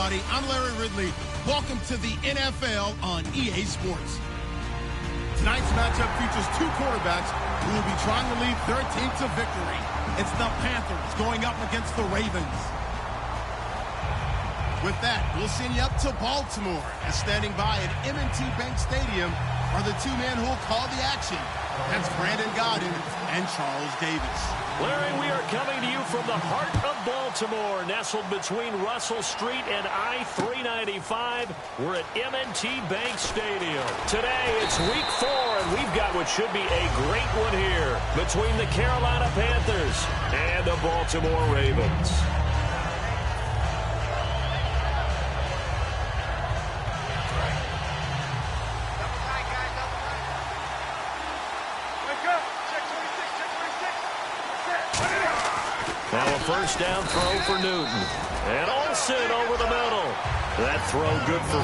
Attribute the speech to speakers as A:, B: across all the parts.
A: everybody. I'm Larry Ridley. Welcome to the NFL on EA Sports. Tonight's matchup features two quarterbacks who will be trying to lead their team to victory. It's the Panthers going up against the Ravens. With that, we'll send you up to Baltimore, and standing by at M&T Bank Stadium are the two men who will call the action. That's Brandon Godden and Charles Davis.
B: Larry, we are coming to you from the heart of Baltimore, nestled between Russell Street and I-395. We're at M&T Bank Stadium. Today, it's week 4, and we've got what should be a great one here between the Carolina Panthers and the Baltimore Ravens. Now a first down throw for Newton. And Olsen over the middle. That throw good for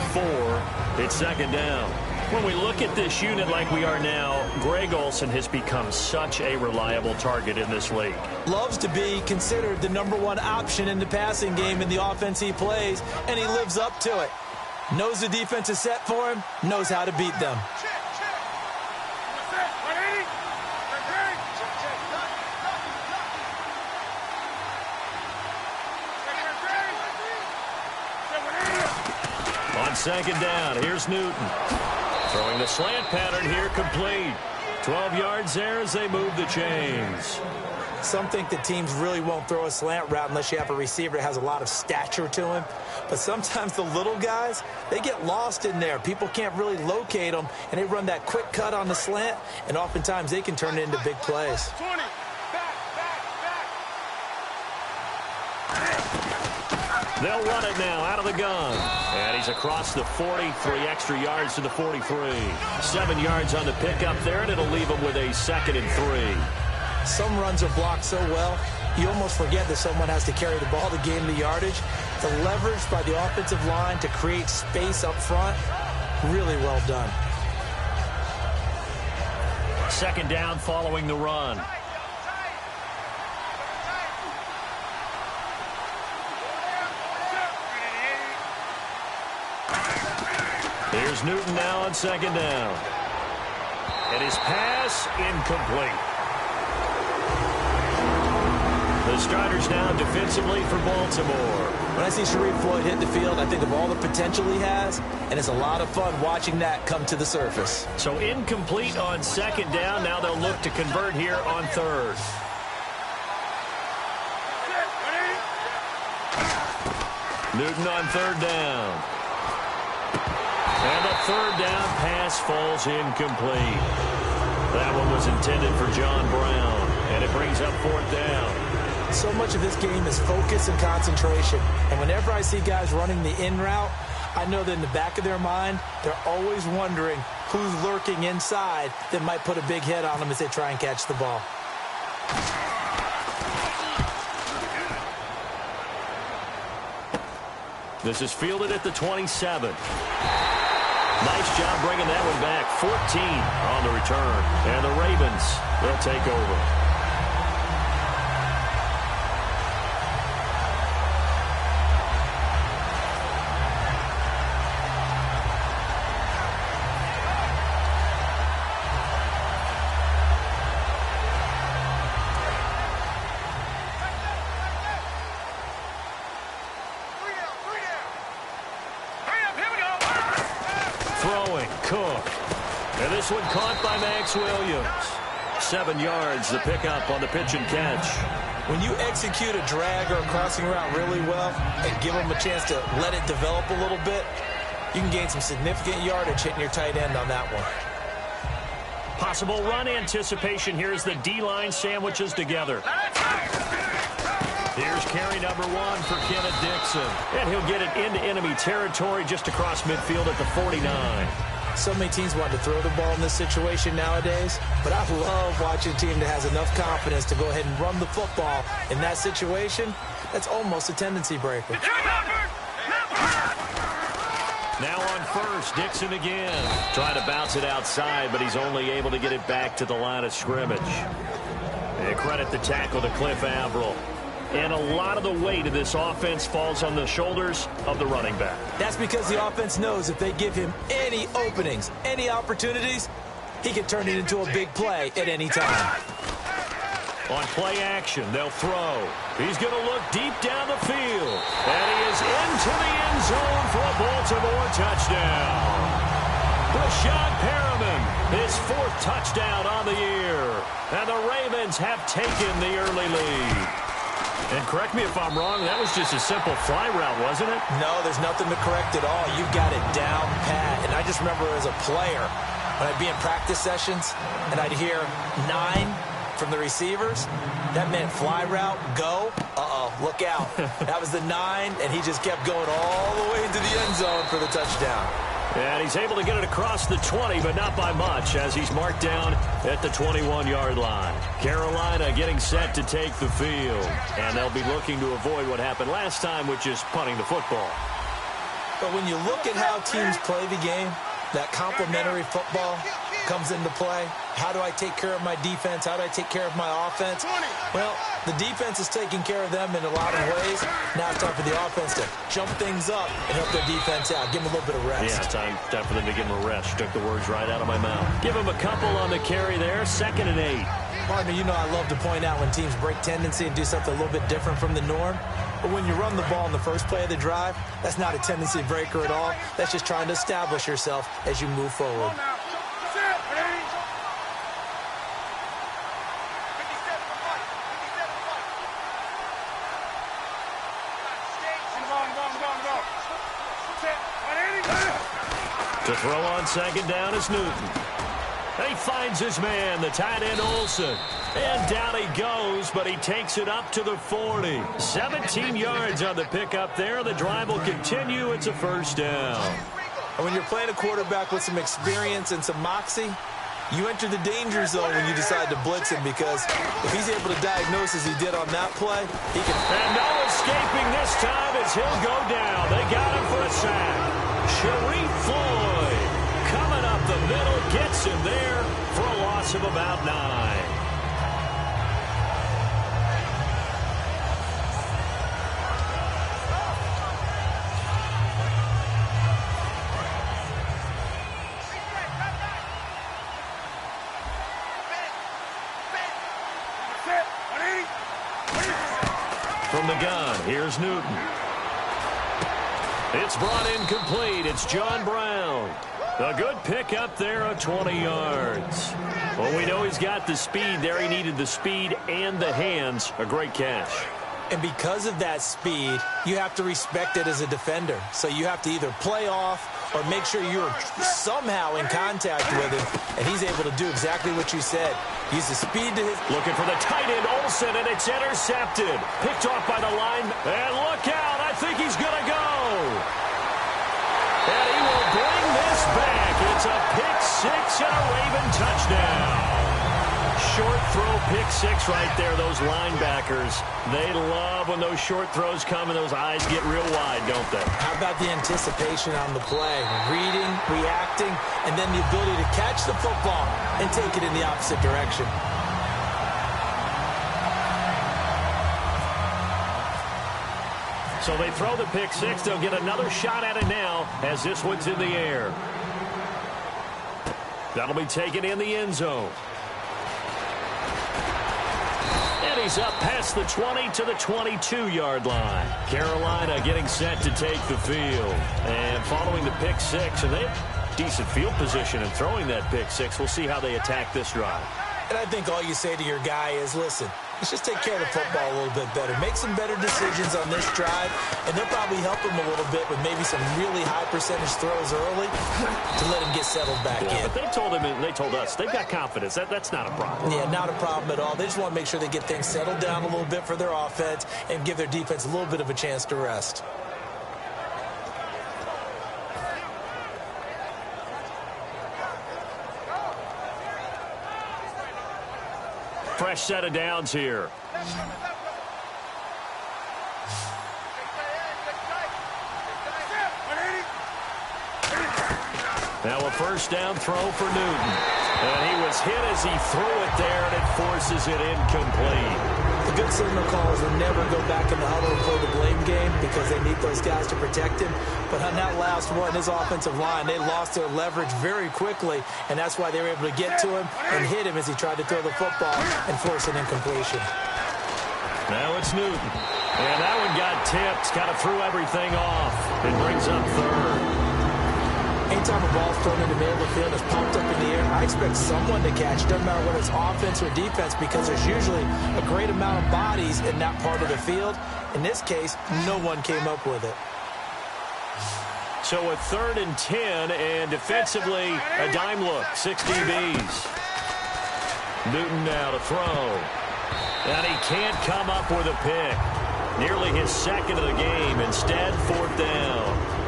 B: 4. It's second down. When we look at this unit like we are now, Greg Olsen has become such a reliable target in this league.
C: Loves to be considered the #1 option in the passing game in the offense he plays, and he lives up to it. Knows the defense is set for him, knows how to beat them.
B: On second down, here's Newton. Throwing the slant pattern here, complete. 12 yards there as they move the chains.
C: Some think that teams really won't throw a slant route unless you have a receiver that has a lot of stature to him. But sometimes the little guys, they get lost in there. People can't really locate them, and they run that quick cut on the slant, and oftentimes they can turn it into big plays.
D: 20.
B: They'll run it now out of the gun. And he's across the 40, 3 extra yards to the 43. 7 yards on the pickup there, and it'll leave him with a 2nd and 3.
C: Some runs are blocked so well, you almost forget that someone has to carry the ball to gain the yardage. The leverage by the offensive line to create space up front, really well done.
B: Second down following the run. Here's Newton now on second down. And his pass incomplete. The starters now defensively for Baltimore.
C: When I see Sharif Floyd hit the field, I think of all the potential he has, and it's a lot of fun watching that come to the surface.
B: So incomplete on second down. Now they'll look to convert here on third. Newton on third down. And the third down pass falls incomplete. That one was intended for John Brown, and it brings up fourth down.
C: So much of this game is focus and concentration. And whenever I see guys running the in route, I know that in the back of their mind, they're always wondering who's lurking inside that might put a big hit on them as they try and catch the ball.
B: This is fielded at the 27. Nice job bringing that one back. 14 on the return. And the Ravens, they'll take over. Throwing, Cook. And this one caught by Max Williams. 7 yards, the pickup on the pitch and catch.
C: When you execute a drag or a crossing route really well and give them a chance to let it develop a little bit, you can gain some significant yardage hitting your tight end on that one.
B: Possible run anticipation here as the D-line sandwiches together. Here's carry number 1 for Kenneth Dixon. And he'll get it into enemy territory just across midfield at the 49.
C: So many teams want to throw the ball in this situation nowadays, but I love watching a team that has enough confidence to go ahead and run the football. In that situation, that's almost a tendency breaker.
B: Now on first, Dixon again. Trying to bounce it outside, but he's only able to get it back to the line of scrimmage. And credit the tackle to Cliff Averill. and a lot of the weight of this offense falls on the shoulders of the running back.
C: That's because the offense knows if they give him any openings, any opportunities, he can turn it into a big play at any time.
B: On play action, they'll throw. He's going to look deep down the field. And he is into the end zone for a Baltimore touchdown. Rashad Perriman, his 4th touchdown on the year. And the Ravens have taken the early lead. And correct me if I'm wrong, that was just a simple fly route, wasn't it?
C: No, there's nothing to correct at all. You got it down pat. And I just remember as a player, when I'd be in practice sessions, and I'd hear 9 from the receivers, that meant fly route, go, look out. That was the 9, and he just kept going all the way into the end zone for the touchdown.
B: And he's able to get it across the 20, but not by much, as he's marked down at the 21-yard line. Carolina getting set to take the field, and they'll be looking to avoid what happened last time, which is punting the football.
C: But when you look at how teams play the game, that complementary football comes into play. How do I take care of my defense? How do I take care of my offense? Well, the defense is taking care of them in a lot of ways. Now it's time for the offense to jump things up and help their defense out. Give them a little bit of rest.
B: Yeah, time for them to give them a rest. Took the words right out of my mouth. Give them a couple on the carry there. 2nd and 8.
C: Partner, you know I love to point out when teams break tendency and do something a little bit different from the norm. But when you run the ball in the first play of the drive, that's not a tendency breaker at all. That's just trying to establish yourself as you move forward.
B: To throw on 2nd down is Newton. He finds his man, the tight end Olsen. And down he goes, but he takes it up to the 40. 17 yards on the pickup there. The drive will continue. It's a 1st down.
C: And when you're playing a quarterback with some experience and some moxie, you enter the danger zone when you decide to blitz him, because if he's able to diagnose as he did on that play, he can...
B: And no escaping this time as he'll go down. They got him for a sack. Sharif Floyd coming up the middle, gets him there for a loss of about 9. From the gun, here's Newton. It's brought in complete. It's John Brown. A good pick up there of 20 yards. Well, we know he's got the speed there. He needed the speed and the hands. A great catch.
C: And because of that speed, you have to respect it as a defender. So you have to either play off or make sure you're somehow in contact with him. And he's able to do exactly what you said. Use the speed to his...
B: Looking for the tight end, Olsen, and it's intercepted. Picked off by the line. And look out. I think he's going to go. And he will bring this back. It's a pick 6 and a Raven touchdown. Short throw, pick 6 right there. Those linebackers, they love when those short throws come and those eyes get real wide, don't they?
C: How about the anticipation on the play? Reading, reacting, and then the ability to catch the football and take it in the opposite direction.
B: So they throw the pick 6. They'll get another shot at it now as this one's in the air. That'll be taken in the end zone. And he's up past the 20 to the 22-yard line. Carolina getting set to take the field. And following the pick 6, and they have decent field position in throwing that pick 6. We'll see how they attack this drive.
C: And I think all you say to your guy is, listen, let's just take care of the football a little bit better. Make some better decisions on this drive, and they'll probably help him a little bit with maybe some really high percentage throws early to let him get settled back in.
B: But they told him, and they told us, they've got confidence. That's not a problem.
C: Yeah, not a problem at all. They just want to make sure they get things settled down a little bit for their offense and give their defense a little bit of a chance to rest.
B: Fresh set of downs here. Now a first down throw for Newton. And he was hit as he threw it there, and it forces it incomplete.
C: The good signal callers will never go back in the huddle and play the blame game because they need those guys to protect him. But on that last one, his offensive line, they lost their leverage very quickly, and that's why they were able to get to him and hit him as he tried to throw the football and force an incompletion.
B: Now it's Newton. And that one got tipped, kind of threw everything off. It brings up third.
C: Anytime a ball's thrown in the middle of the field, it's popped up in the air, I expect someone to catch. Doesn't matter whether it's offense or defense, because there's usually a great amount of bodies in that part of the field. In this case, no one came up with it.
B: So a 3rd and 10, and defensively, a dime look, 6 DBs. Newton now to throw. And he can't come up with a pick. Nearly his 2nd of the game. Instead, 4th down.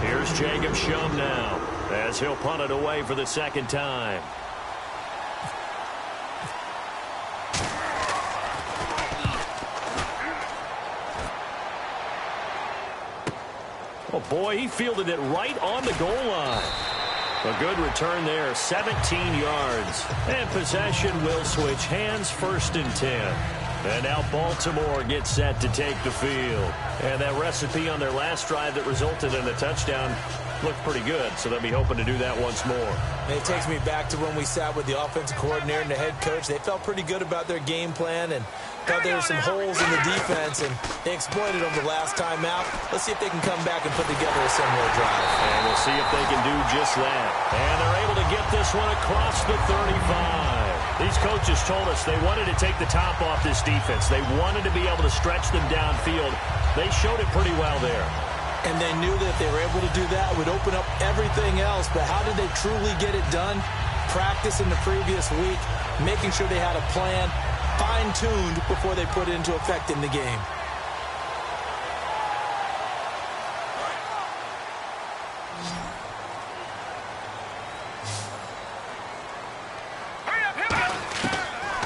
B: Here's Jacob Shum now, as he'll punt it away for the 2nd time. Oh, boy, he fielded it right on the goal line. A good return there, 17 yards. And possession will switch hands, 1st and 10. And now Baltimore gets set to take the field. And that recipe on their last drive that resulted in a touchdown looked pretty good, so they'll be hoping to do that once more.
C: And it takes me back to when we sat with the offensive coordinator and the head coach. They felt pretty good about their game plan and thought there were some holes in the defense, and they exploited them the last time out. Let's see if they can come back and put together a similar drive.
B: And we'll see if they can do just that. And they're able to get this one across the 35. These coaches told us they wanted to take the top off this defense. They wanted to be able to stretch them downfield. They showed it pretty well there.
C: And they knew that if they were able to do that, it would open up everything else. But how did they truly get it done? Practice in the previous week, making sure they had a plan, fine-tuned before they put it into effect in the game.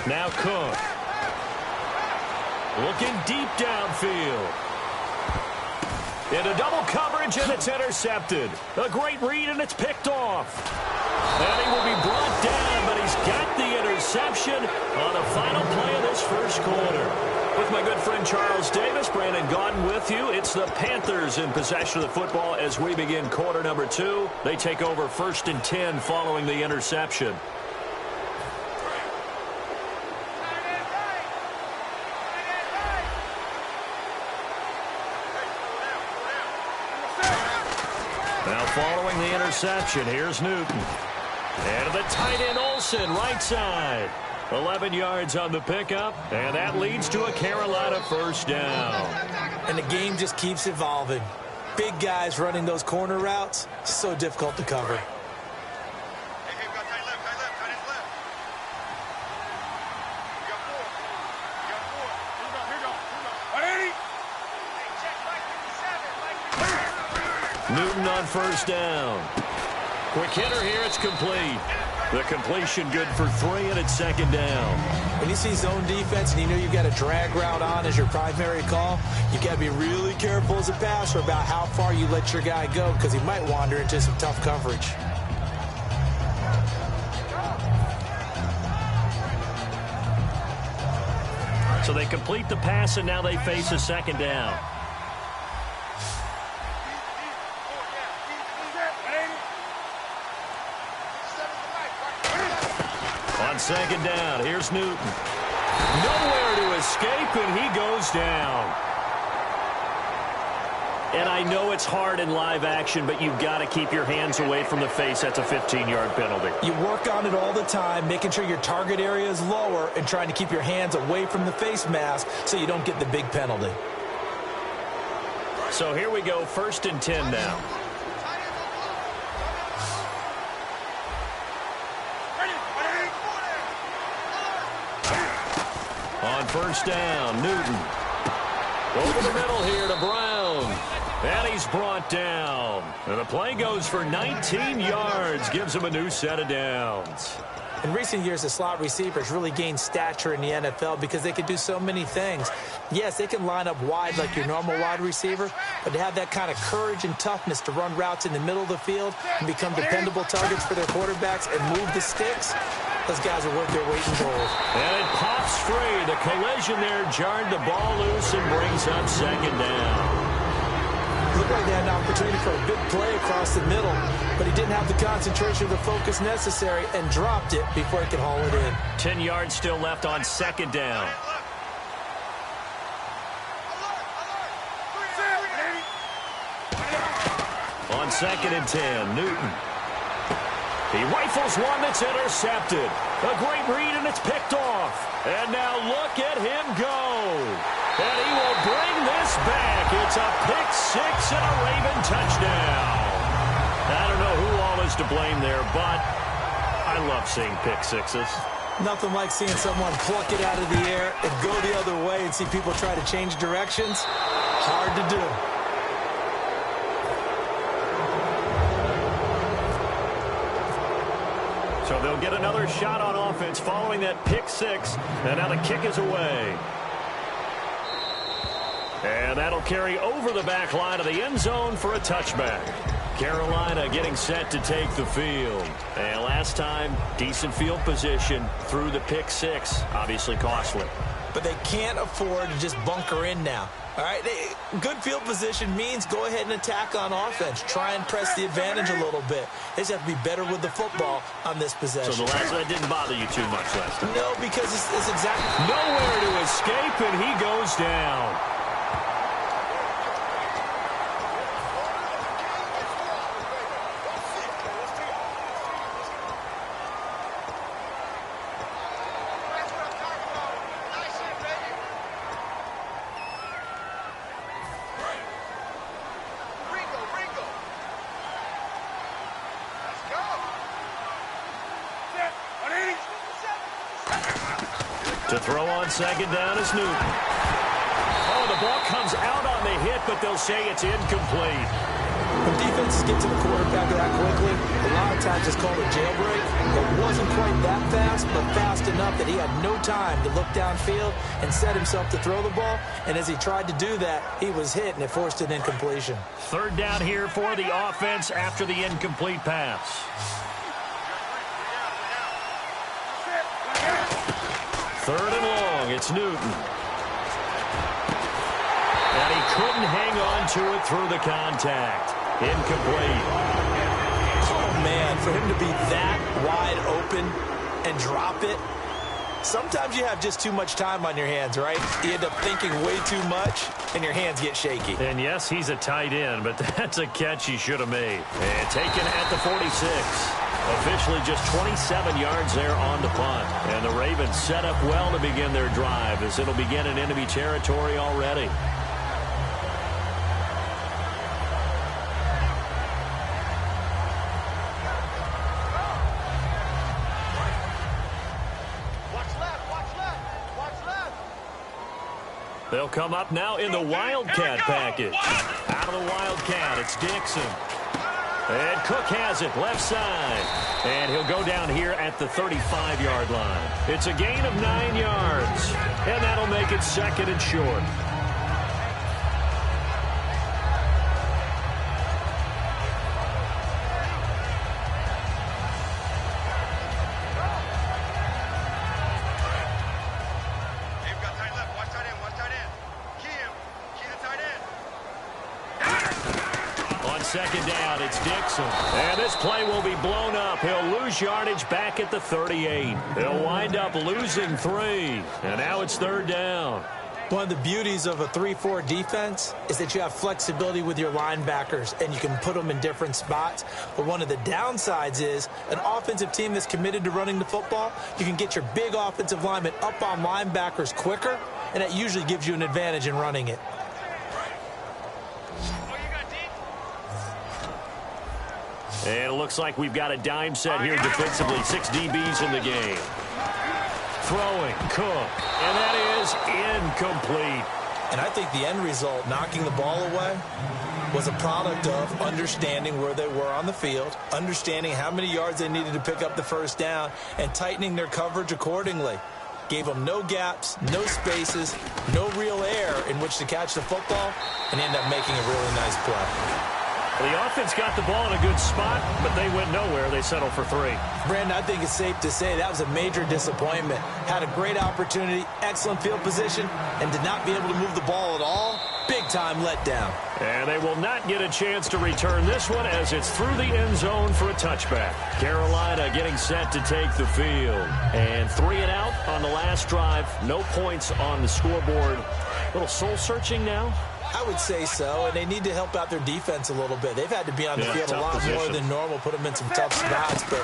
B: Now Cook. Looking deep downfield. Into double coverage, and it's intercepted. A great read, and it's picked off. And he will be brought down, but he's got the interception on the final play of this first quarter. With my good friend Charles Davis, Brandon Gaudin with you. It's the Panthers in possession of the football as we begin quarter number 2. They take over 1st and 10 following the interception. Now following the interception, here's Newton. And the tight end Olsen, right side. 11 yards on the pickup, and that leads to a Carolina 1st down.
C: And the game just keeps evolving. Big guys running those corner routes, so difficult to cover.
B: Newton on 1st down. Quick hitter here, it's complete. The completion good for 3, and it's 2nd down.
C: When you see zone defense and you know you've got a drag route on as your primary call, you've got to be really careful as a passer about how far you let your guy go because he might wander into some tough coverage.
B: So they complete the pass, and now they face a 2nd down. On 2nd down, here's Newton. Nowhere to escape, and he goes down. And I know it's hard in live action, but you've got to keep your hands away from the face. That's a 15-yard penalty.
C: You work on it all the time, making sure your target area is lower and trying to keep your hands away from the face mask so you don't get the big penalty.
B: So here we go, 1st and 10 now. On 1st down, Newton. Over the middle here to Brown. And he's brought down. And the play goes for 19 yards. Gives him a new set of downs.
C: In recent years, the slot receivers really gained stature in the NFL because they can do so many things. Yes, they can line up wide like your normal wide receiver, but to have that kind of courage and toughness to run routes in the middle of the field and become dependable targets for their quarterbacks and move the sticks, Those guys are worth their weight in gold.
B: And it pops free. The collision there jarred the ball loose and brings up second down.
C: Looked like they had an opportunity for a big play across the middle, but he didn't have the concentration or the focus necessary and dropped it before he could haul it in.
B: 10 yards still left on second down. On second and 10, Newton. He rifles one that's intercepted. A great read, and it's picked off. And now look at him go. And he will bring this back. It's a pick six and a Raven touchdown. I don't know who all is to blame there, but I love seeing pick sixes.
C: Nothing like seeing someone pluck it out of the air and go the other way and see people try to change directions. Hard to do.
B: So they'll get another shot on offense following that pick six. And now the kick is away. And that'll carry over the back line of the end zone for a touchback. Carolina getting set to take the field. And last time, decent field position through the pick six. Obviously costly.
C: But they can't afford to just bunker in now. All right, good field position means go ahead and attack on offense. Try and press the advantage a little bit. They just have to be better with the football on this possession.
B: So that didn't bother you too much last time?
C: No, because it's exactly...
B: Nowhere to escape, and he goes down. To throw on second down is Newton. Oh, the ball comes out on the hit, but they'll say it's incomplete.
C: When defenses get to the quarterback that quickly, a lot of times it's called a jailbreak. It wasn't quite that fast, but fast enough that he had no time to look downfield and set himself to throw the ball. And as he tried to do that, he was hit, and it forced an incompletion.
B: Third down here for the offense after the incomplete pass. Third and long, it's Newton. And he couldn't hang on to it through the contact. Incomplete.
C: Oh, man, for him to be that wide open and drop it. Sometimes you have just too much time on your hands, right? You end up thinking way too much, and your hands get shaky.
B: And yes, he's a tight end, but that's a catch he should have made. And taken at the 46. Officially just 27 yards there on the punt. And the Ravens set up well to begin their drive as it'll begin in enemy territory already. They'll come up now in the Wildcat package. Out of the Wildcat, it's Dixon. And Cook has it, left side. And he'll go down here at the 35-yard line. It's a gain of 9 yards. And that'll make it second and short. Second down, it's Dixon. And this play will be blown up. He'll lose yardage back at the 38. They'll wind up losing 3. And now it's third down.
C: One of the beauties of a 3-4 defense is that you have flexibility with your linebackers, and you can put them in different spots. But one of the downsides is an offensive team that's committed to running the football, you can get your big offensive linemen up on linebackers quicker, and that usually gives you an advantage in running it.
B: And it looks like we've got a dime set here defensively. 6 DBs in the game. Throwing, Cook. And that is incomplete.
C: And I think the end result, knocking the ball away, was a product of understanding where they were on the field, understanding how many yards they needed to pick up the first down, and tightening their coverage accordingly. Gave them no gaps, no spaces, no real air in which to catch the football, and end up making a really nice play.
B: The offense got the ball in a good spot, but they went nowhere. They settled for 3.
C: Brandon, I think it's safe to say that was a major disappointment. Had a great opportunity, excellent field position, and did not be able to move the ball at all. Big-time letdown.
B: And they will not get a chance to return this one as it's through the end zone for a touchback. Carolina getting set to take the field. And 3 and out on the last drive. No points on the scoreboard. A little soul-searching now.
C: I would say so, and they need to help out their defense a little bit. They've had to be on the field a lot more than normal, put them in some tough spots. But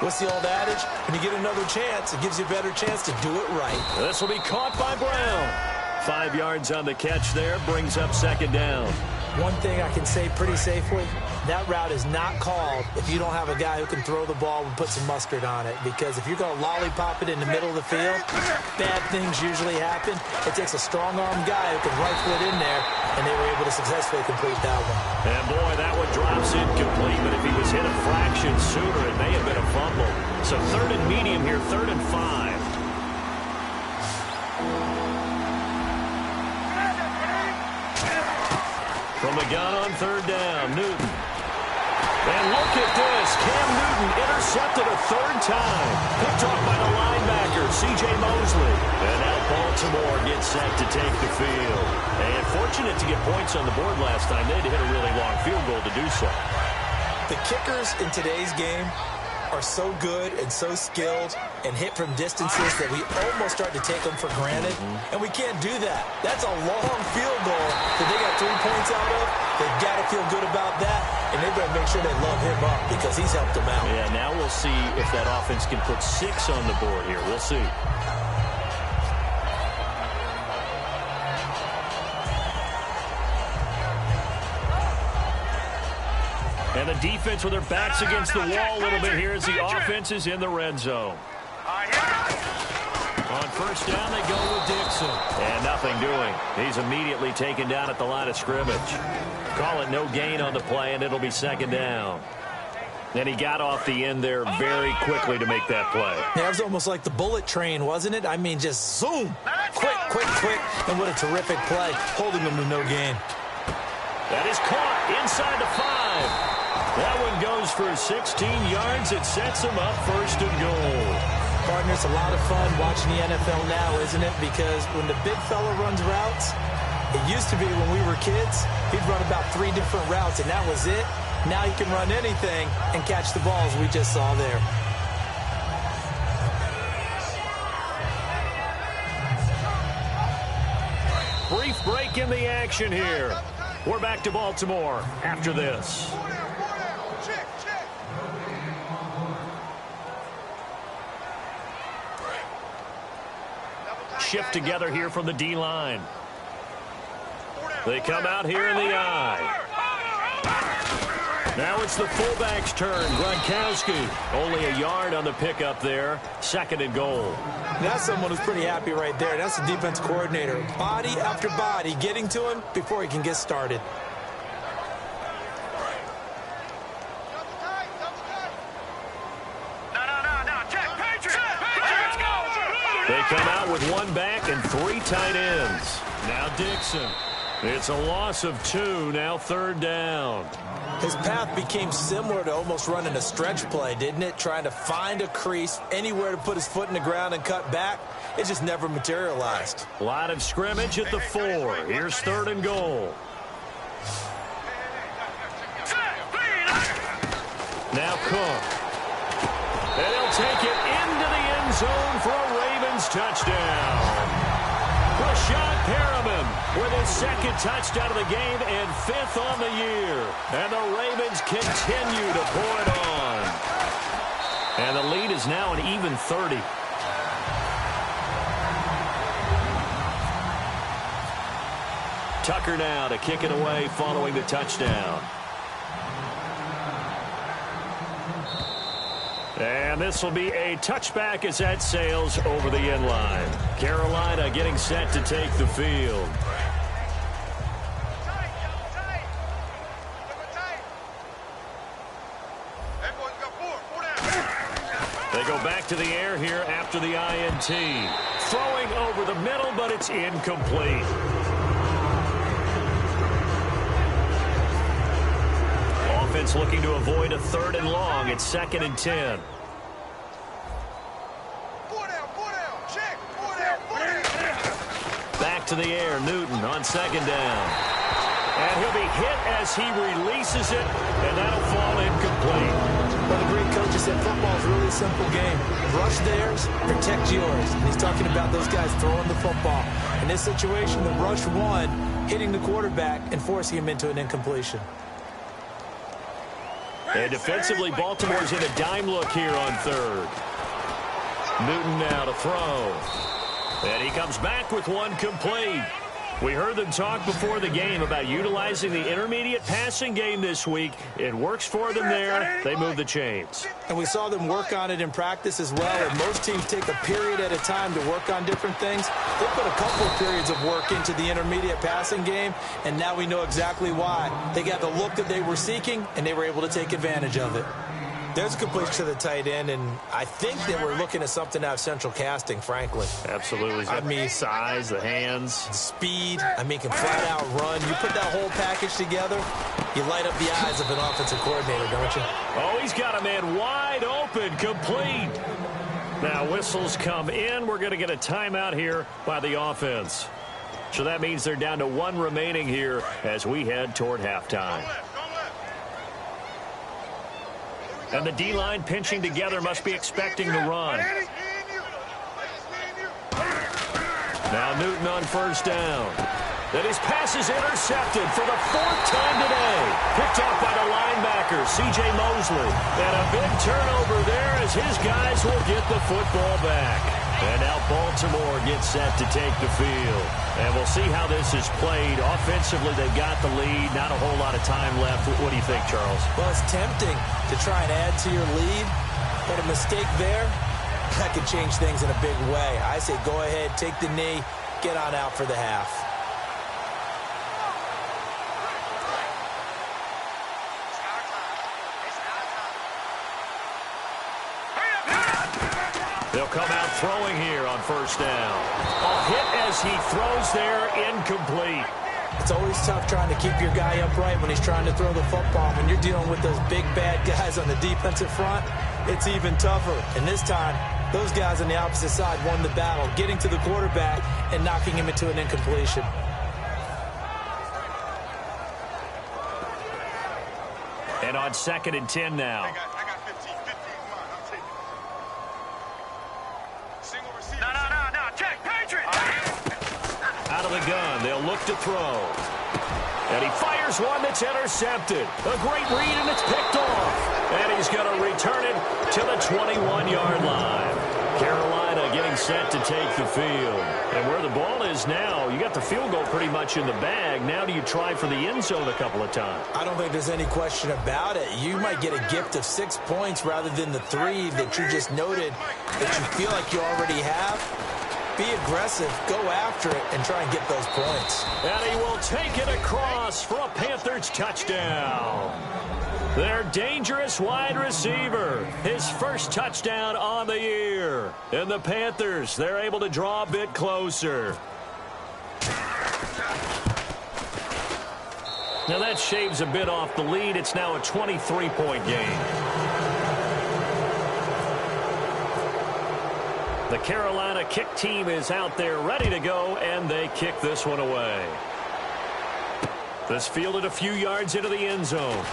C: what's the old adage? When you get another chance, it gives you a better chance to do it right.
B: This will be caught by Brown. 5 yards on the catch there, brings up 2nd down.
C: One thing I can say pretty safely, that route is not called if you don't have a guy who can throw the ball and put some mustard on it. Because if you're going to lollipop it in the middle of the field, bad things usually happen. It takes a strong-armed guy who can rifle it in there, and they were able to successfully complete that one.
B: And boy, that one drops incomplete, but if he was hit a fraction sooner, it may have been a fumble. So 3rd and medium here, 3rd and 5. From the gun on 3rd down, Newton. And look at this. Cam Newton intercepted a 3rd time. Picked off by the linebacker, C.J. Mosley. And now Baltimore gets set to take the field. And fortunate to get points on the board last time. They had to hit a really long field goal to do so.
C: The kickers in today's game are so good and so skilled and hit from distances that we almost start to take them for granted. And we can't do that. That's a long field goal that they got 3 points out of. They've got to feel good about that, and they better make sure they love him up because he's helped them out.
B: Yeah, now we'll see if that offense can put 6 on the board here. We'll see. And the defense with their backs against the wall a little bit here as the offense is in the red zone. On 1st down, they go with Dixon. And nothing doing. He's immediately taken down at the line of scrimmage. Call it no gain on the play, and it'll be 2nd down. And he got off the end there very quickly to make that play.
C: Yeah, it was almost like the bullet train, wasn't it? I mean, just zoom. Quick, quick, quick. And what a terrific play, holding him to no gain.
B: That is caught inside the 5. That one goes for 16 yards. It sets him up 1st and goal.
C: Partner, it's a lot of fun watching the NFL now, isn't it? Because when the big fella runs routes, it used to be when we were kids, he'd run about 3 different routes, and that was it. Now he can run anything and catch the balls we just saw there.
B: Brief break in the action here. We're back to Baltimore after this. Shift together here from the D-line. They come out here in the I. Now it's the fullback's turn. Gronkowski only a yard on the pickup there. 2nd and goal.
C: That's someone who's pretty happy right there. That's the defense coordinator. Body after body getting to him before he can get started.
B: They come out with 1 back and 3 tight ends. Now Dixon. It's a loss of 2. Now 3rd down.
C: His path became similar to almost running a stretch play, didn't it? Trying to find a crease, anywhere to put his foot in the ground and cut back. It just never materialized.
B: A lot of scrimmage at the 4. Here's 3rd and goal. Now Cook. And he'll take it into the end zone for a Ravens touchdown. Rashad Perriman with his 2nd touchdown of the game and 5th on the year. And the Ravens continue to pour it on. And the lead is now an even 30. Tucker now to kick it away following the touchdown. And this will be a touchback as that sails over the end line. Carolina getting set to take the field. They go back to the air here after the INT. Throwing over the middle, but it's incomplete. offense looking to avoid a 3rd and long. It's 2nd and 10. Back to the air, Newton on 2nd down. And he'll be hit as he releases it, and that'll fall incomplete.
C: Well, the great coach said football is a really simple game. Rush theirs, protect yours. And he's talking about those guys throwing the football. In this situation, the rush won, hitting the quarterback and forcing him into an incompletion.
B: And defensively, Baltimore's in a dime look here on 3rd. Newton now to throw. And he comes back with one complete. We heard them talk before the game about utilizing the intermediate passing game this week. It works for them there. They move the chains.
C: And we saw them work on it in practice as well. And most teams take a period at a time to work on different things. They put a couple of periods of work into the intermediate passing game, and now we know exactly why. They got the look that they were seeking, and they were able to take advantage of it. There's a completion to the tight end, and I think that we're looking at something out of central casting, frankly.
B: Absolutely. I mean, size, the hands.
C: Speed. I mean, can flat out run. You put that whole package together, you light up the eyes of an offensive coordinator, don't you?
B: Oh, he's got a man wide open, complete. Now, whistles come in. We're going to get a timeout here by the offense. So that means they're down to 1 remaining here as we head toward halftime. And the D-line pinching together must be expecting the run. Now Newton on 1st down. Then his pass is intercepted for the 4th time today. Picked off by the linebacker, C.J. Mosley. And a big turnover there as his guys will get the football back. And now Baltimore gets set to take the field. And we'll see how this is played. Offensively, they've got the lead. Not a whole lot of time left. What do you think, Charles?
C: Well, it's tempting to try and add to your lead, but a mistake there, that could change things in a big way. I say go ahead, take the knee, get on out for the half.
B: They'll come out throwing here on 1st down. A hit as he throws there, incomplete.
C: It's always tough trying to keep your guy upright when he's trying to throw the football. When you're dealing with those big, bad guys on the defensive front, it's even tougher. And this time, those guys on the opposite side won the battle, getting to the quarterback and knocking him into an incompletion.
B: And on 2nd and 10 now.
D: I got 15. 15 is mine. I'll take it. Single receiver. No. Check. Patriot.
B: Out of the gun. They'll look to throw. And he fires one that's intercepted. A great read, and it's picked off. And he's going to return it to the 21-yard line. Carolina getting set to take the field. And where the ball is now, you got the field goal pretty much in the bag. Now do you try for the end zone a couple of times?
C: I don't think there's any question about it. You might get a gift of 6 points rather than the 3 that you just noted that you feel like you already have. Be aggressive, go after it, and try and get those points.
B: And he will take it across for a Panthers touchdown. Their dangerous wide receiver, his first touchdown on the year. And the Panthers, they're able to draw a bit closer. Now that shaves a bit off the lead. It's now a 23-point game. The Carolina kick team is out there ready to go, and they kick this one away. This fielded a few yards into the end zone.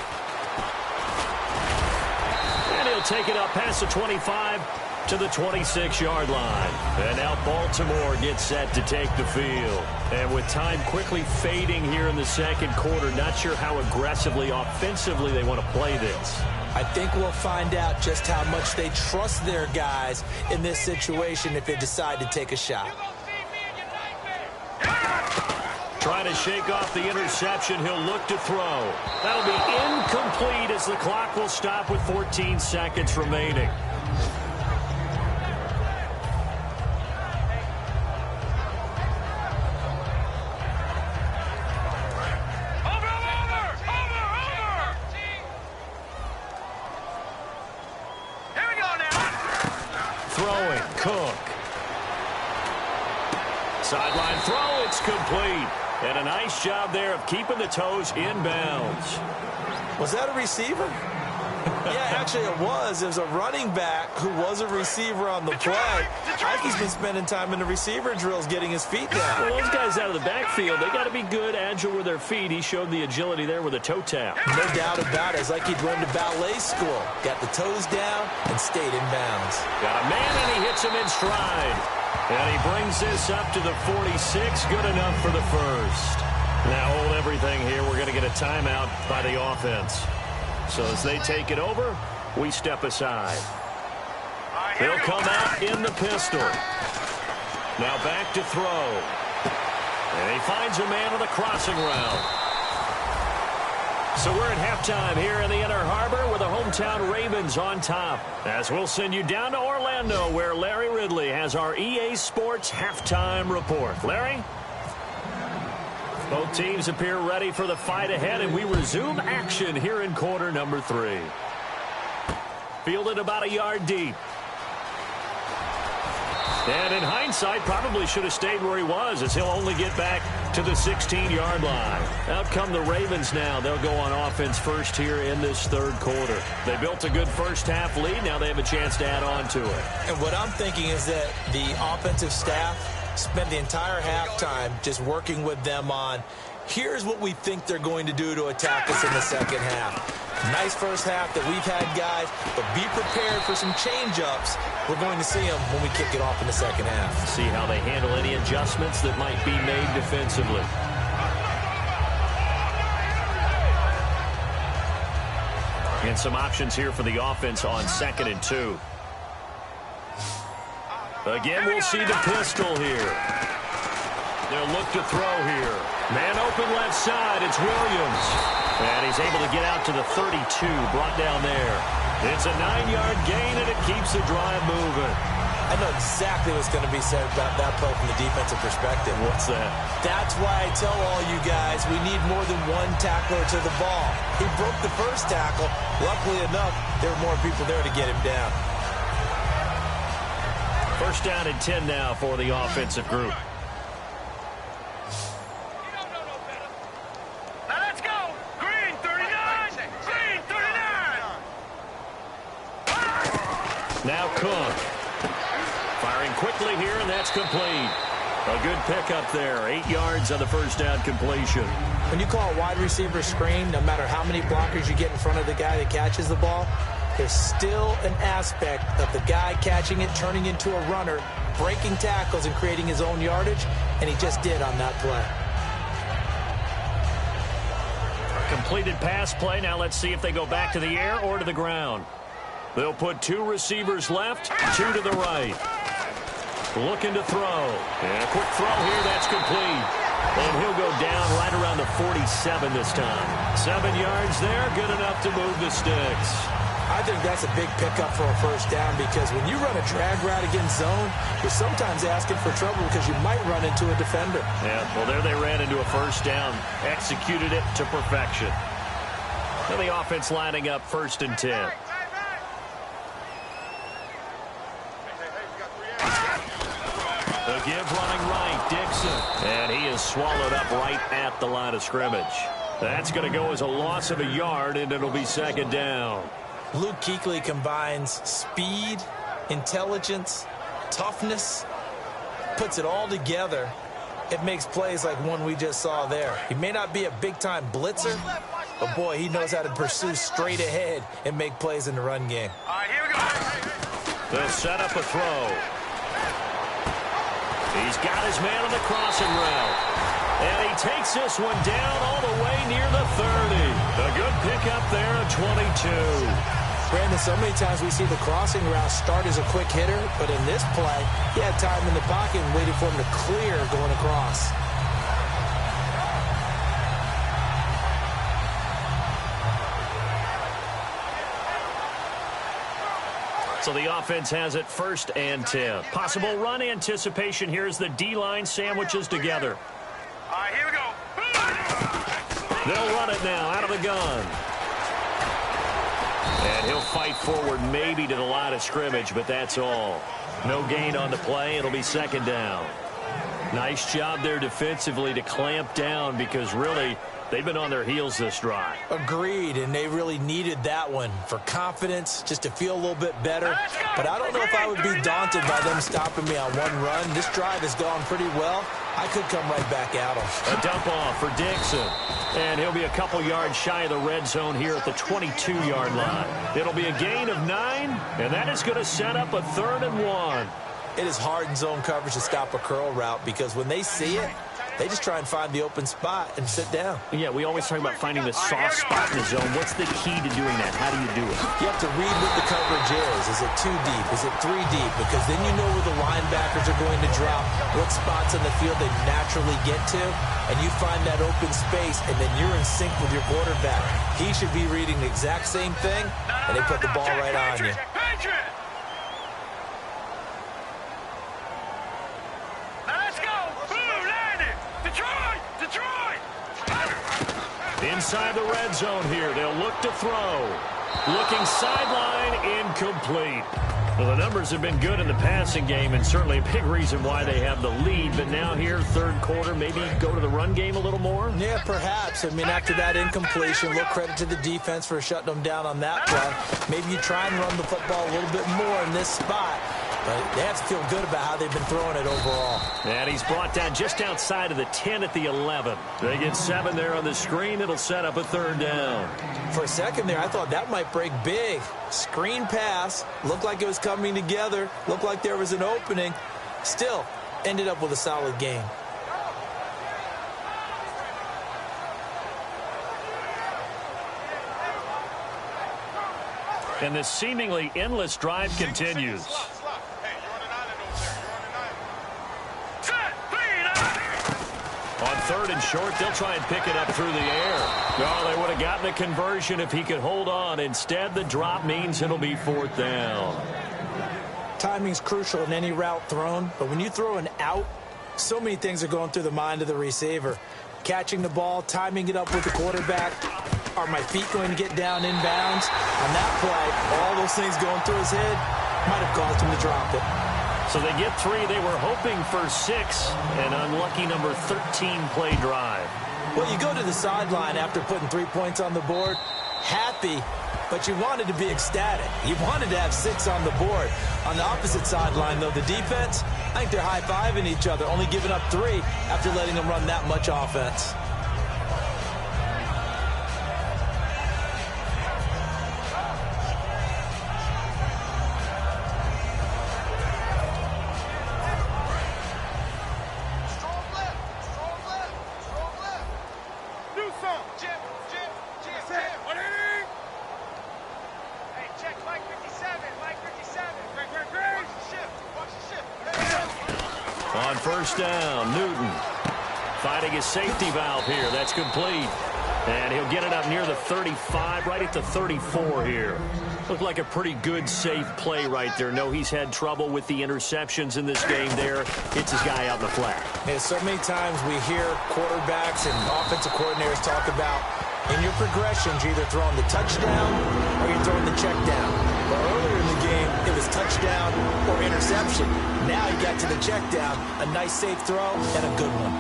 B: And he'll take it up past the 25 to the 26-yard line. And now Baltimore gets set to take the field. And with time quickly fading here in the second quarter, not sure how aggressively, offensively they want to play this.
C: I think we'll find out just how much they trust their guys in this situation if they decide to take a shot.
B: Trying to shake off the interception. He'll look to throw. That'll be incomplete as the clock will stop with 14 seconds remaining. Throwing, Cook. Sideline throw, it's complete. And a nice job there of keeping the toes in bounds.
C: Was that a receiver? Yeah, actually it was. It was a running back who was a receiver on the play. Ike's been spending time in the receiver drills getting his feet down.
B: Well, those guys out of the backfield, they got to be good, agile with their feet. He showed the agility there with a toe tap.
C: No doubt about it. It's like he'd run to ballet school. Got the toes down and stayed in bounds.
B: Got a man, and he hits him in stride. And he brings this up to the 46. Good enough for the first. Now hold everything here. We're going to get a timeout by the offense. So as they take it over, we step aside. He'll come out in the pistol. Now back to throw. And he finds a man on the crossing route. So we're at halftime here in the Inner Harbor with the hometown Ravens on top. As we'll send you down to Orlando where Larry Ridley has our EA Sports halftime report. Larry? Both teams appear ready for the fight ahead, and we resume action here in quarter number 3. Fielded about a yard deep. And in hindsight, probably should have stayed where he was, as he'll only get back to the 16-yard line. Out come the Ravens now. They'll go on offense first here in this third quarter. They built a good first-half lead. Now they have a chance to add on to it.
C: And what I'm thinking is that the offensive staff spend the entire halftime just working with them on, here's what we think they're going to do to attack us in the second half. Nice first half that we've had, guys, but be prepared for some change-ups. We're going to see them when we kick it off in the second half.
B: See how they handle any adjustments that might be made defensively. And some options here for the offense on 2nd and 2. Again, we'll see the pistol here. They'll look to throw here. Man open left side. It's Williams. And he's able to get out to the 32, brought down there. It's a 9-yard gain, and it keeps the drive moving.
C: I know exactly what's going to be said about that play from the defensive perspective.
B: What's that? That's
C: why I tell all you guys we need more than one tackler to the ball. He broke the first tackle. Luckily enough, there were more people there to get him down.
B: First down and 10 now for the offensive group.
D: Now let's go. Green 39. Green 39.
B: Now Cook. Firing quickly here, and that's complete. A good pickup there. 8 yards on the first down completion.
C: When you call a wide receiver screen, no matter how many blockers you get in front of the guy that catches the ball, there's still an aspect of the guy catching it, turning into a runner, breaking tackles and creating his own yardage, and he just did on that play.
B: Completed pass play. Now let's see if they go back to the air or to the ground. They'll put 2 receivers left, 2 to the right. Looking to throw. And a quick throw here. That's complete. And he'll go down right around the 47 this time. 7 yards there. Good enough to move the sticks.
C: I think that's a big pickup for a first down, because when you run a drag route against zone, you're sometimes asking for trouble because you might run into a defender.
B: Yeah, well, there they ran into a first down. Executed it to perfection. Now the offense lining up 1st and 10. The give running right, Dixon. And he is swallowed up right at the line of scrimmage. That's going to go as a loss of a yard, and it'll be 2nd down.
C: Luke Kuechly combines speed, intelligence, toughness, puts it all together. It makes plays like one we just saw there. He may not be a big-time blitzer, but, boy, he knows how to pursue straight ahead and make plays in the run game.
D: All right, here we go.
B: They'll set up a throw. He's got his man on the crossing route. And he takes this one down all the way near the 30. A good pickup there at 22.
C: Brandon, so many times we see the crossing route start as a quick hitter, but in this play, he had time in the pocket and waited for him to clear going across.
B: So the offense has it 1st and 10. Possible run anticipation here as the D-line sandwiches together.
D: All right, here we go.
B: They'll run it now out of the gun. And he'll fight forward maybe to the line of scrimmage, but that's all. No gain on the play. It'll be 2nd down. Nice job there defensively to clamp down because really they've been on their heels this drive.
C: Agreed, and they really needed that one for confidence, just to feel a little bit better. But I don't know if I would be daunted by them stopping me on one run. This drive has gone pretty well. I could come right back at them.
B: A dump off for Dixon. And he'll be a couple yards shy of the red zone here at the 22-yard line. It'll be a gain of 9, and that is going to set up a 3rd and 1.
C: It is hard in zone coverage to stop a curl route because when they see it, they just try and find the open spot and sit down.
B: Yeah, we always talk about finding the soft spot in the zone. What's the key to doing that? How do you do it?
C: You have to read what the coverage is. Is it 2 deep? Is it 3 deep? Because then you know where the linebackers are going to drop, what spots on the field they naturally get to, and you find that open space, and then you're in sync with your quarterback. He should be reading the exact same thing, and they put the ball right on you.
B: Inside the red zone here, they'll look to throw. Looking sideline, incomplete. Well, the numbers have been good in the passing game, and certainly a big reason why they have the lead. But now here, third quarter, maybe go to the run game a little more?
C: Yeah, perhaps. I mean, after that incompletion, a little credit to the defense for shutting them down on that play. Maybe you try and run the football a little bit more in this spot. But they have to feel good about how they've been throwing it overall.
B: And he's brought down just outside of the 10 at the 11. They get 7 there on the screen. It'll set up a 3rd down.
C: For a second there, I thought that might break big. Screen pass. Looked like it was coming together. Looked like there was an opening. Still, ended up with a solid game.
B: And this seemingly endless drive continues. On 3rd and short, they'll try and pick it up through the air. Oh, they would have gotten the conversion if he could hold on. Instead, the drop means it'll be 4th down.
C: Timing's crucial in any route thrown, but when you throw an out, so many things are going through the mind of the receiver. Catching the ball, timing it up with the quarterback. Are my feet going to get down inbounds? On that play, all those things going through his head might have caused him to drop it.
B: So they get 3. They were hoping for 6. An unlucky number 13 play drive.
C: Well, you go to the sideline after putting 3 points on the board, happy, but you wanted to be ecstatic. You wanted to have 6 on the board. On the opposite sideline, though, the defense, I think they're high-fiving each other, only giving up 3 after letting them run that much offense.
B: On 1st down, Newton fighting his safety valve here. That's complete. And he'll get it up near the 35, right at the 34 here. Looked like a pretty good, safe play right there. No, he's had trouble with the interceptions in this game there. Hits his guy out in the flat.
C: Yeah, so many times we hear quarterbacks and offensive coordinators talk about in your progressions, you're either throwing the touchdown or you're throwing the check down. Well, earlier in the game, it was touchdown or interception. Now you got to the check down, a nice safe throw, and a good one.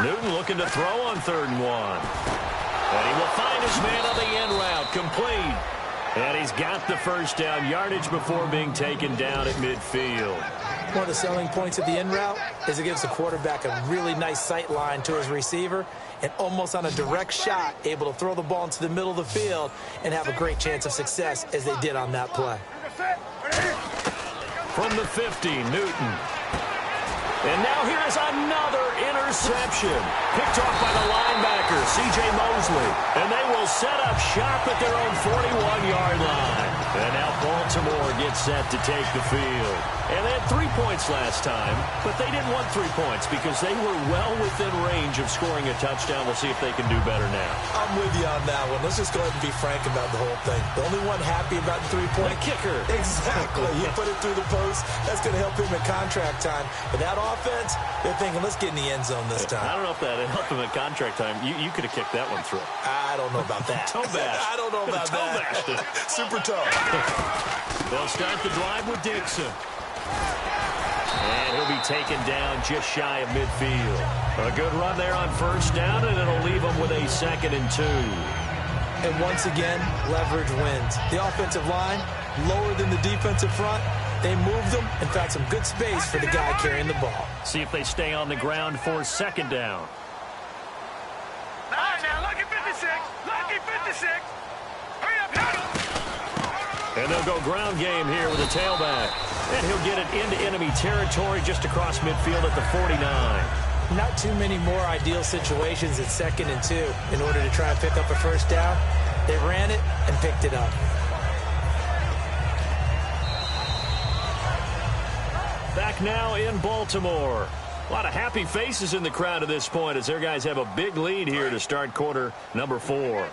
B: Newton looking to throw on 3rd and 1. And he will find his man on the end route, complete. And he's got the 1st down, yardage before being taken down at midfield.
C: One of the selling points of the end route is it gives the quarterback a really nice sight line to his receiver and almost on a direct shot able to throw the ball into the middle of the field and have a great chance of success as they did on that play.
B: From the 50, Newton. And now here is another interception. Picked off by the linebacker, C.J. Mosley. And they will set up shop at their own 41-yard line. And now Baltimore gets set to take the field. And they had 3 points last time, but they didn't want 3 points because they were well within range of scoring a touchdown. We'll see if they can do better now.
C: I'm with you on that one. Let's just go ahead and be frank about the whole thing. The only one happy about the 3-point
B: kicker.
C: Exactly. You put it through the post. That's going to help him at contract time. But that offense, they're thinking, let's get in the end zone this time.
B: I don't know if that helped him at contract time. You could have kicked that one through.
C: I don't know about that.
B: Toe bash.
C: I don't know about that.
B: Toe bashed it.
C: Super toe.
B: They'll start the drive with Dixon. And he'll be taken down just shy of midfield. A good run there on first down, and it'll leave him with a 2nd and 2.
C: And once again, leverage wins. The offensive line, lower than the defensive front. They moved them and found some good space for the guy carrying the ball.
B: See if they stay on the ground for 2nd down.
D: All right, now, lucky 56. Lucky 56. Hurry up, hit him.
B: And they'll go ground game here with a tailback. And he'll get it into enemy territory just across midfield at the 49.
C: Not too many more ideal situations at 2nd and 2 in order to try and pick up a first down. They ran it and picked it up.
B: Back now in Baltimore. A lot of happy faces in the crowd at this point as their guys have a big lead here to start quarter number 4.